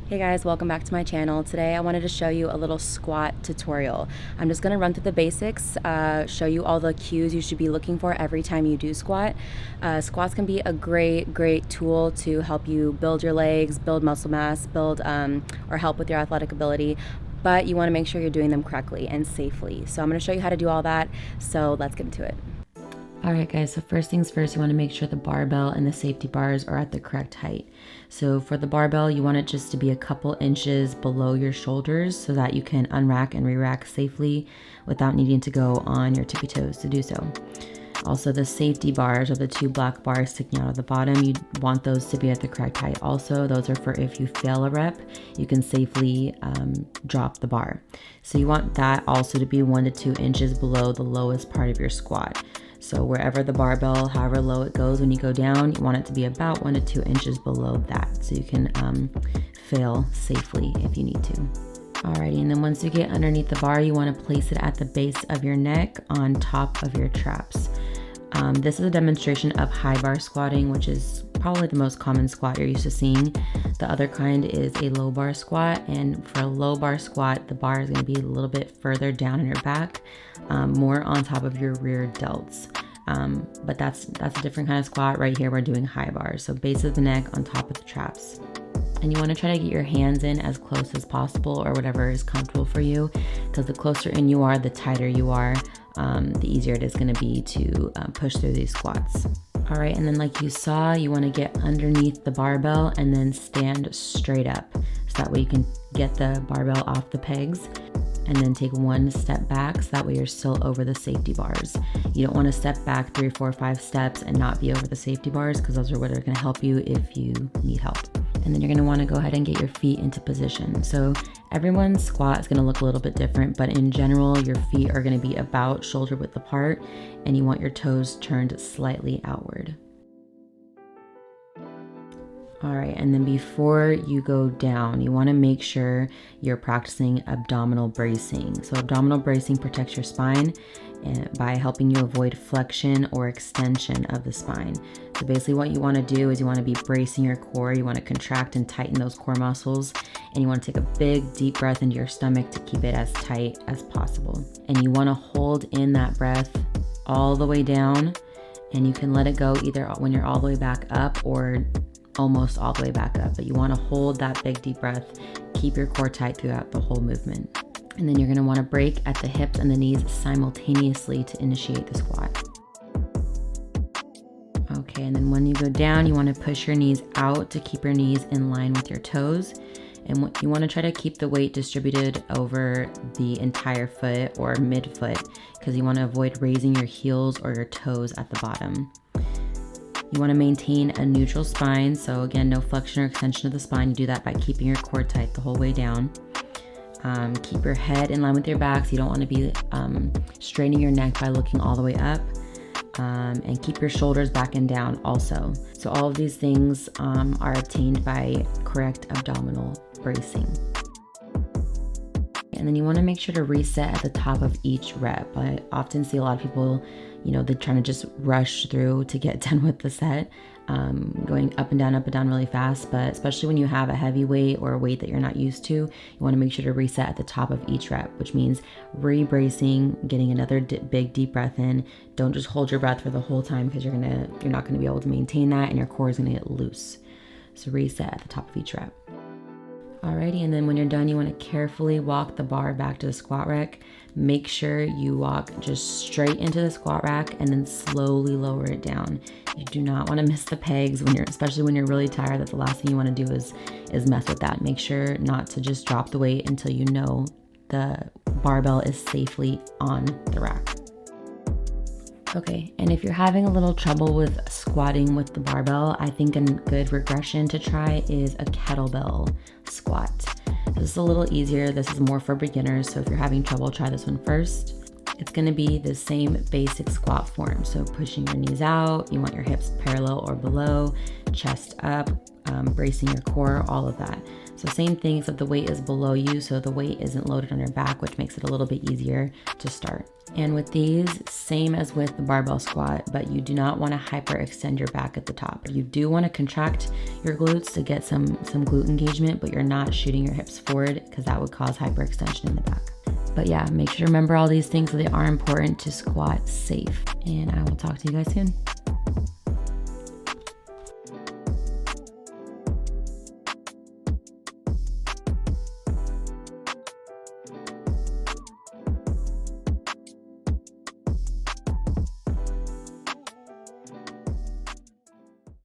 Hey guys, welcome back to my channel. Today I wanted to show you a little squat tutorial. I'm just going to run through the basics, show you all the cues you should be looking for every time you do squat. Squats can be a great tool to help you build your legs, build muscle mass, or help with your athletic ability. But you want to make sure you're doing them correctly and safely. So I'm going to show you how to do all that. So let's get into it. Alright guys, so first things first, you want to make sure the barbell and the safety bars are at the correct height. So for the barbell, you want it just to be a couple inches below your shoulders so that you can unrack and re-rack safely without needing to go on your tippy toes to do so. Also, the safety bars, or the two black bars sticking out of the bottom, you want those to be at the correct height. Also, those are for if you fail a rep, you can safely drop the bar. So you want that also to be 1 to 2 inches below the lowest part of your squat. So wherever the barbell, however low it goes when you go down, you want it to be about 1 to 2 inches below that so you can fail safely if you need to. Alrighty, and then once you get underneath the bar, you want to place it at the base of your neck on top of your traps. This is a demonstration of high bar squatting, which is probably the most common squat you're used to seeing. The other kind is a low bar squat, and for a low bar squat, the bar is going to be a little bit further down in your back, more on top of your rear delts. But that's a different kind of squat. Right here, we're doing high bars, so base of the neck on top of the traps. And you want to try to get your hands in as close as possible, or whatever is comfortable for you, because the closer in you are, the tighter you are, the easier it is going to be to push through these squats. All right, and then like you saw, you want to get underneath the barbell and then stand straight up. So that way you can get the barbell off the pegs and then take 1 step back, so that way you're still over the safety bars. You don't want to step back 3, 4, 5 steps and not be over the safety bars, because those are what are going to help you if you need help. And then you're going to want to go ahead and get your feet into position. So everyone's squat is going to look a little bit different, but in general, your feet are going to be about shoulder width apart, and you want your toes turned slightly outward. All right, and then before you go down, you want to make sure you're practicing abdominal bracing. So abdominal bracing protects your spine by helping you avoid flexion or extension of the spine. So basically what you want to do is you want to be bracing your core. You want to contract and tighten those core muscles, and you want to take a big deep breath into your stomach to keep it as tight as possible. And you want to hold in that breath all the way down, and you can let it go either when you're all the way back up or almost all the way back up, but you want to hold that big deep breath, keep your core tight throughout the whole movement. And then you're going to want to break at the hips and the knees simultaneously to initiate the squat. Okay, and then when you go down, you want to push your knees out to keep your knees in line with your toes. And you want to try to keep the weight distributed over the entire foot or mid-foot, because you want to avoid raising your heels or your toes at the bottom. You want to maintain a neutral spine, so again, no flexion or extension of the spine. You do that by keeping your core tight the whole way down. Keep your head in line with your back, so you don't want to be straining your neck by looking all the way up. And keep your shoulders back and down also. So all of these things are obtained by correct abdominal bracing. And then you want to make sure to reset at the top of each rep. I often see a lot of people, they're trying to just rush through to get done with the set, going up and down really fast. But especially when you have a heavy weight or a weight that you're not used to, you want to make sure to reset at the top of each rep, which means re-bracing, getting another big deep breath in. Don't just hold your breath for the whole time, because you're not going to be able to maintain that, and your core is going to get loose. So reset at the top of each rep. Alrighty, and then when you're done, you want to carefully walk the bar back to the squat rack. Make sure you walk just straight into the squat rack and then slowly lower it down. You do not want to miss the pegs especially when you're really tired. That's the last thing you want to do is mess with that. Make sure not to just drop the weight until you know the barbell is safely on the rack. Okay, and if you're having a little trouble with squatting with the barbell, I think a good regression to try is a kettlebell squat. This is a little easier. This is more for beginners, so if you're having trouble, try this one first. It's going to be the same basic squat form. So pushing your knees out, you want your hips parallel or below, chest up, bracing your core, all of that. So same thing, except the weight is below you, so the weight isn't loaded on your back, which makes it a little bit easier to start. And with these, same as with the barbell squat, but you do not want to hyperextend your back at the top. You do want to contract your glutes to get some glute engagement, but you're not shooting your hips forward because that would cause hyperextension in the back. But yeah, make sure to remember all these things, so they are important to squat safe. And I will talk to you guys soon.